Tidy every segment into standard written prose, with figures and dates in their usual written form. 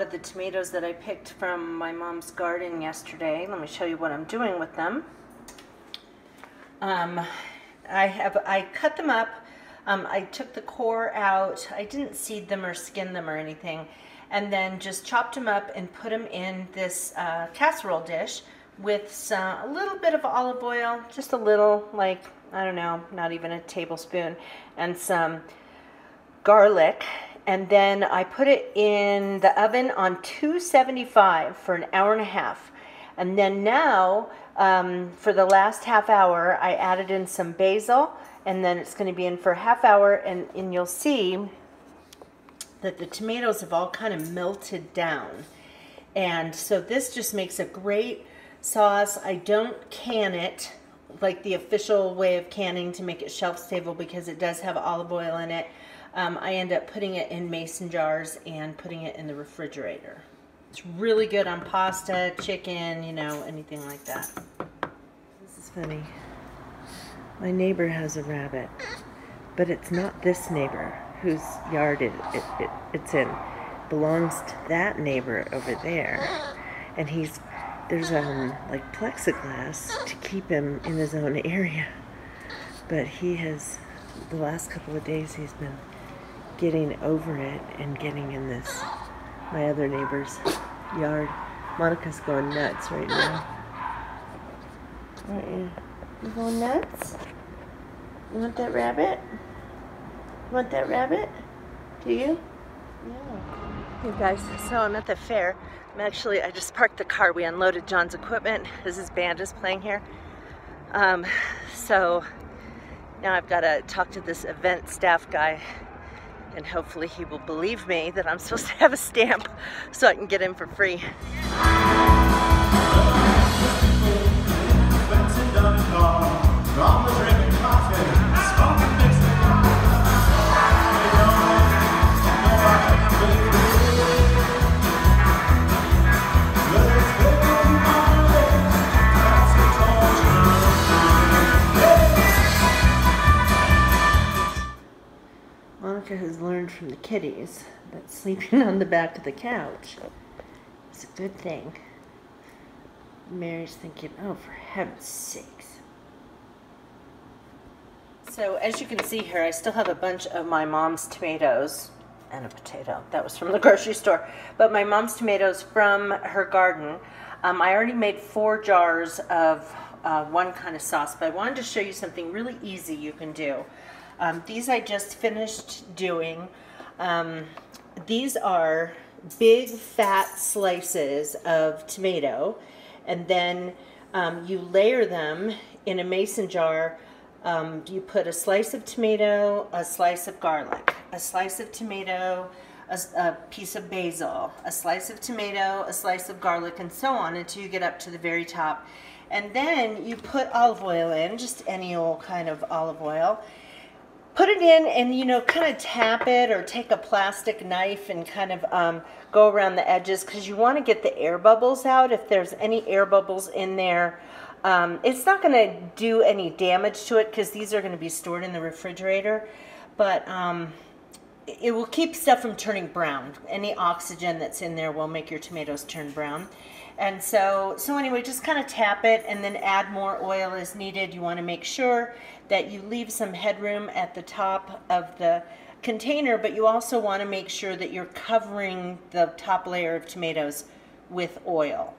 of the tomatoes that I picked from my mom's garden yesterday. Let me show you what I'm doing with them. I cut them up. I took the core out. I didn't seed them or skin them or anything, and then just chopped them up and put them in this casserole dish with a little bit of olive oil, just a little, like, I don't know, not even a tablespoon, and some garlic. And then I put it in the oven on 275 for an hour and a half. And then now, for the last half hour, I added in some basil, and then it's going to be in for a half hour, and you'll see that the tomatoes have all kind of melted down. And so this just makes a great sauce. I don't can it like the official way of canning to make it shelf stable, because it does have olive oil in it. I end up putting it in mason jars and putting it in the refrigerator. It's really good on pasta, chicken, you know, anything like that. This is funny. My neighbor has a rabbit, but it's not this neighbor whose yard it's in. It belongs to that neighbor over there. And there's like plexiglass to keep him in his own area. But he has, the last couple of days, he's been getting over it and getting in my other neighbor's yard. Monica's going nuts right now. Aren't you? You going nuts? You want that rabbit? You want that rabbit? Do you? Yeah. Hey guys, so I'm at the fair. I just parked the car. We unloaded John's equipment as his band is playing here. So now I've got to talk to this event staff guy, and hopefully he will believe me that I'm supposed to have a stamp so I can get in for free. Monica has learned from the kitties that sleeping on the back of the couch is a good thing. Mary's thinking, oh, for heaven's sakes. So as you can see here, I still have a bunch of my mom's tomatoes and a potato. That was from the grocery store. But my mom's tomatoes from her garden. I already made 4 jars of one kind of sauce, but I wanted to show you something really easy you can do. These I just finished doing. These are big fat slices of tomato, and then you layer them in a mason jar. You put a slice of tomato, a slice of garlic, a slice of tomato, a piece of basil, a slice of tomato, a slice of garlic, and so on until you get up to the very top. And then you put olive oil in, just any old kind of olive oil. Put it in and, you know, kind of tap it, or take a plastic knife and kind of go around the edges, because you want to get the air bubbles out. If there's any air bubbles in there, it's not going to do any damage to it, because these are going to be stored in the refrigerator, but it will keep stuff from turning brown. Any oxygen that's in there will make your tomatoes turn brown. And so anyway, just kind of tap it and then add more oil as needed. You want to make sure that you leave some headroom at the top of the container, but you also want to make sure that you're covering the top layer of tomatoes with oil.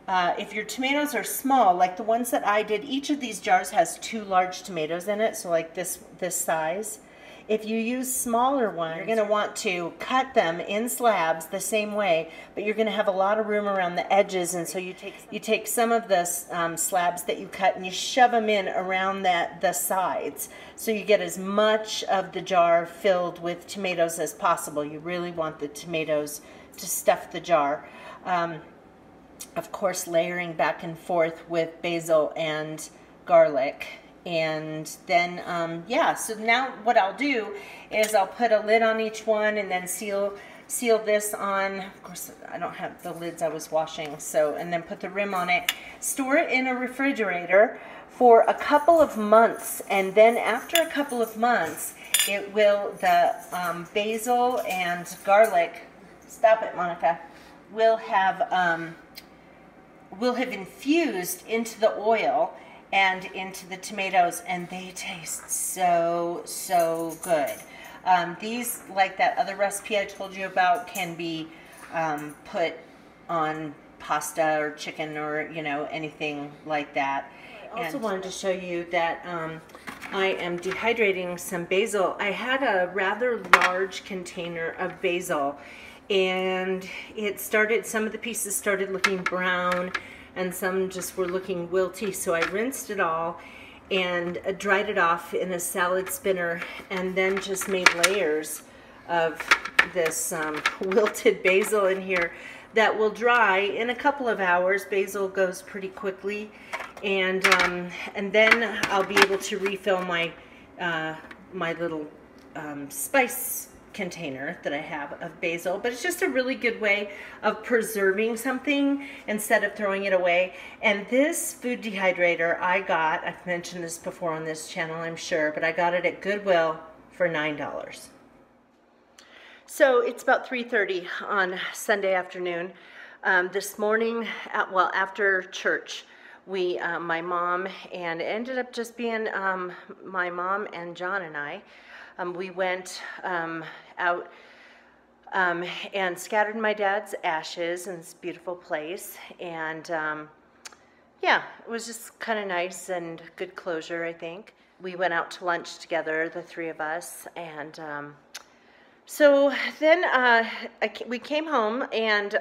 If your tomatoes are small, like the ones that I did, each of these jars has 2 large tomatoes in it, so like this size. If you use smaller ones, you're going to want to cut them in slabs the same way, but you're going to have a lot of room around the edges, and so you take some of the slabs that you cut and you shove them in around the sides, so you get as much of the jar filled with tomatoes as possible. You really want the tomatoes to stuff the jar. Of course, layering back and forth with basil and garlic. And then, yeah, so now what I'll do is I'll put a lid on each one and then seal this on. Of course, I don't have the lids I was washing, so, and then put the rim on it. Store it in a refrigerator for a couple of months, and then after a couple of months, the basil and garlic, stop it, Monica. will have infused into the oil and into the tomatoes, and they taste so good. These, like that other recipe I told you about, can be put on pasta or chicken or, you know, anything like that. I also wanted to show you that I am dehydrating some basil. I had a rather large container of basil, and some of the pieces started looking brown and some just were looking wilty, so I rinsed it all and dried it off in a salad spinner, and then just made layers of this wilted basil in here that will dry in a couple of hours. Basil goes pretty quickly, and then I'll be able to refill my my little spice container that I have of basil. But it's just a really good way of preserving something instead of throwing it away. And this food dehydrator I've mentioned this before on this channel, I'm sure, but I got it at Goodwill for $9. So it's about 3:30 on Sunday afternoon. This morning, after church, my mom, and it ended up just being my mom and John and I, we went out and scattered my dad's ashes in this beautiful place, and yeah, it was just kind of nice and good closure, I think. We went out to lunch together, the three of us, and so then we came home, and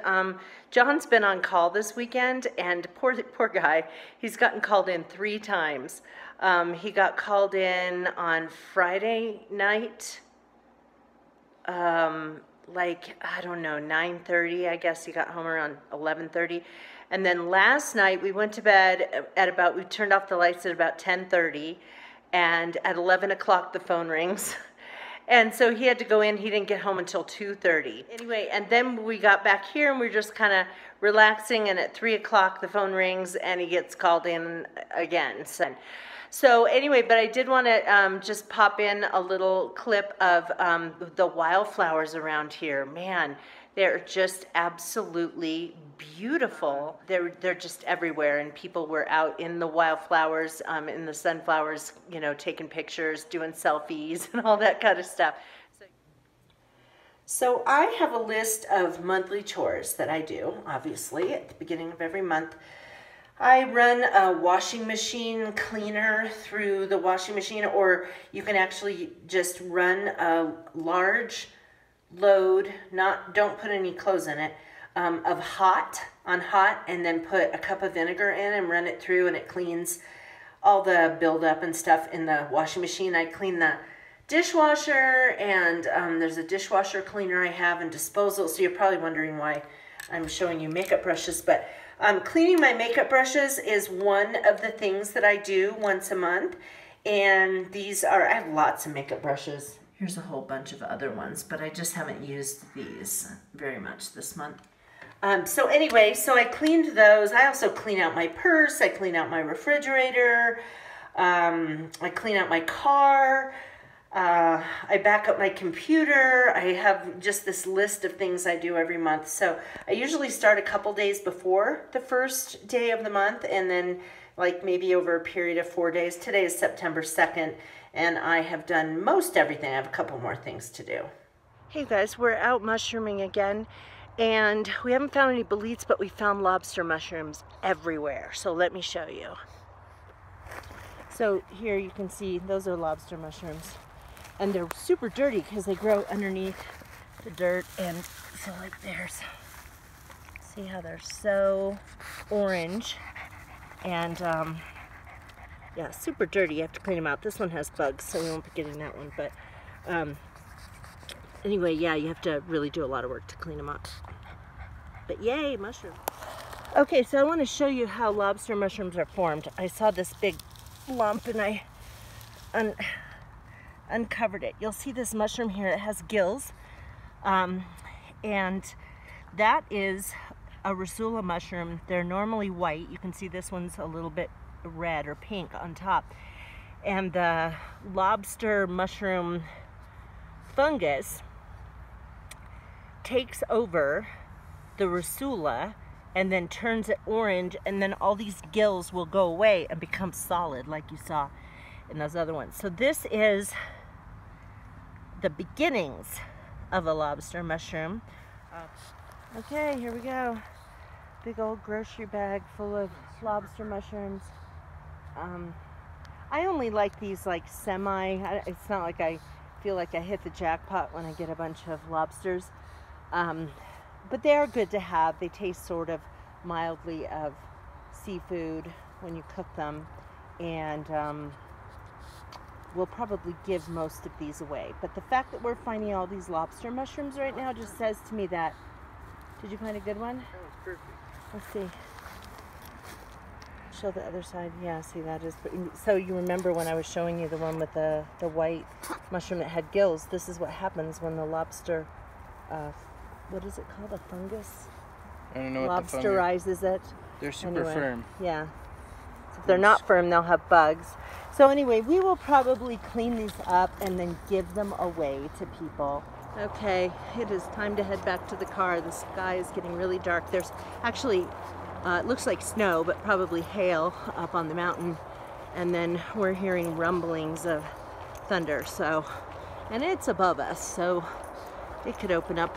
John's been on call this weekend, and poor guy, he's gotten called in 3 times. He got called in on Friday night, like, I don't know, 9:30, I guess. He got home around 11:30. And then last night we went to bed we turned off the lights at about 10:30, and at 11 o'clock the phone rings. And so he had to go in. He didn't get home until 2:30. Anyway, and then we got back here and we were just kind of relaxing, and at 3 o'clock the phone rings and he gets called in again. So anyway, but I did want to just pop in a little clip of the wildflowers around here. Man, they're just absolutely beautiful. They're just everywhere, and people were out in the wildflowers, in the sunflowers, you know, taking pictures, doing selfies, and all that kind of stuff. So I have a list of monthly chores that I do, obviously, at the beginning of every month. I run a washing machine cleaner through the washing machine, or you can actually just run a large load, don't put any clothes in it, of hot, and then put a cup of vinegar in and run it through, and it cleans all the buildup and stuff in the washing machine. I clean the dishwasher, and there's a dishwasher cleaner I have, and disposal. So you're probably wondering why I'm showing you makeup brushes, but cleaning my makeup brushes is one of the things that I do once a month. And I have lots of makeup brushes. Here's a whole bunch of other ones, but I just haven't used these very much this month. So anyway, so I cleaned those. I also clean out my purse. I clean out my refrigerator. I clean out my car. I back up my computer. I have just this list of things I do every month. So I usually start a couple days before the first day of the month, and then like maybe over a period of 4 days. Today is September 2nd, and I have done most everything. I have a couple more things to do. Hey guys, we're out mushrooming again, and we haven't found any boletes, but we found lobster mushrooms everywhere. So let me show you. So here you can see those are lobster mushrooms. And they're super dirty because they grow underneath the dirt, and so like see how they're so orange, and yeah, super dirty. You have to clean them out. This one has bugs, so we won't be getting that one, but anyway, yeah, you have to really do a lot of work to clean them up. But yay, mushroom. Okay, so I want to show you how lobster mushrooms are formed. I saw this big lump, and I uncovered it. You'll see this mushroom here. It has gills, and that is a Rasula mushroom. They're normally white. You can see this one's a little bit red or pink on top. And the lobster mushroom fungus takes over the rusula and then turns it orange, and then all these gills will go away and become solid like you saw in those other ones. So this is the beginnings of a lobster mushroom. Okay, here we go. Big old grocery bag full of lobster mushrooms. I only like these like it's not like I feel like I hit the jackpot when I get a bunch of lobsters. But they are good to have. They taste sort of mildly of seafood when you cook them. And we'll probably give most of these away. But the fact that we're finding all these lobster mushrooms right now just says to me that... Did you find a good one? That was perfect. Let's see. Show the other side. Yeah, see, that is... So you remember when I was showing you the one with the white mushroom that had gills? This is what happens when the lobster... what is it called? A fungus? I don't know what Lobsterizes it. They're super firm. Yeah. So if they're not firm, they'll have bugs. So anyway, we will probably clean these up and then give them away to people. Okay, it is time to head back to the car. The sky is getting really dark. There's actually, it looks like snow, but probably hail up on the mountain. And then we're hearing rumblings of thunder. So, and it's above us, so it could open up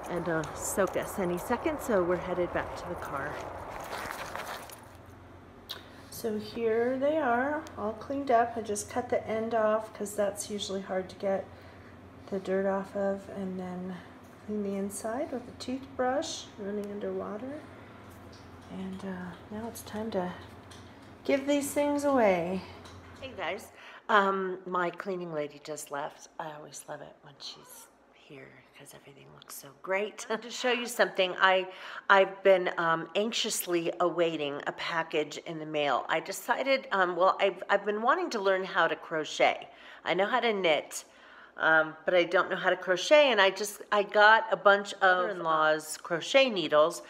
and soak us any second, so we're headed back to the car. So here they are, all cleaned up. I just cut the end off because that's usually hard to get the dirt off of, and then clean the inside with a toothbrush running under water. And now it's time to give these things away. Hey guys, my cleaning lady just left. I always love it when she's here because everything looks so great. To show you something, I've been anxiously awaiting a package in the mail. I decided, well, I've been wanting to learn how to crochet. I know how to knit, but I don't know how to crochet, and I got a bunch of in-law's crochet needles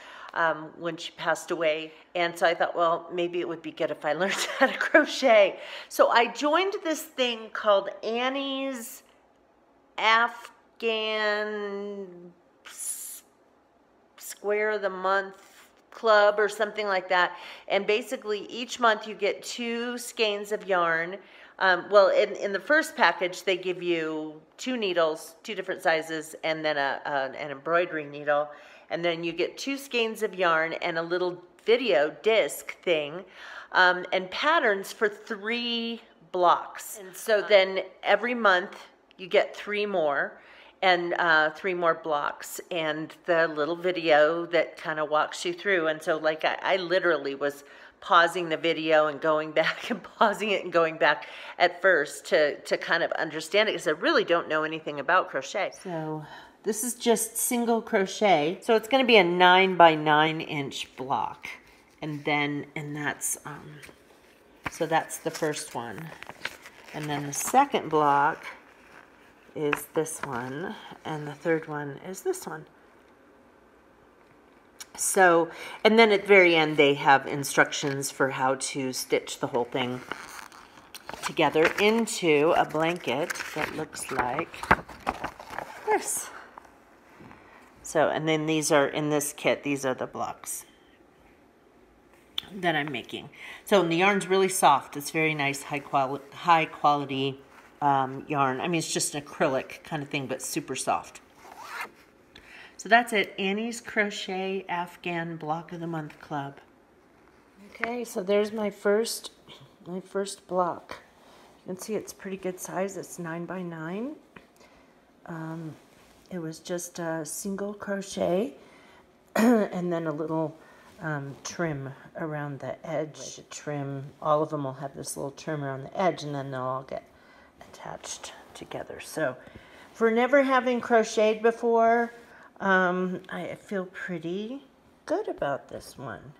when she passed away, and so I thought, well, maybe it would be good if I learned how to crochet. So I joined this thing called Annie's Afghan Square of the Month Club or something like that, and basically each month you get 2 skeins of yarn. Well, in the first package they give you 2 needles, 2 different sizes, and then an embroidery needle, and then you get 2 skeins of yarn and a little video disc thing, and patterns for 3 blocks. And so then every month you get 3 more, and 3 more blocks, and the little video that kind of walks you through. And so like I literally was pausing the video and going back and pausing it and going back at first to kind of understand it, because I really don't know anything about crochet. So this is just single crochet. So it's going to be a 9 by 9 inch block, and that's so that's the first one, and then the second block is this one, and the third one is this one. So, and then at the very end they have instructions for how to stitch the whole thing together into a blanket that looks like this. So, and then these are in this kit, these are the blocks that I'm making. So, and the yarn's really soft. It's very nice, high quality yarn. I mean, it's just an acrylic kind of thing, but super soft. So that's it, Annie's Crochet Afghan Block of the Month Club. Okay, so there's my first block. You can see it's pretty good size. It's 9 by 9. It was just a single crochet and then a little trim around the edge to trim. All of them will have this little trim around the edge, and then they'll all get attached together. So for never having crocheted before, I feel pretty good about this one.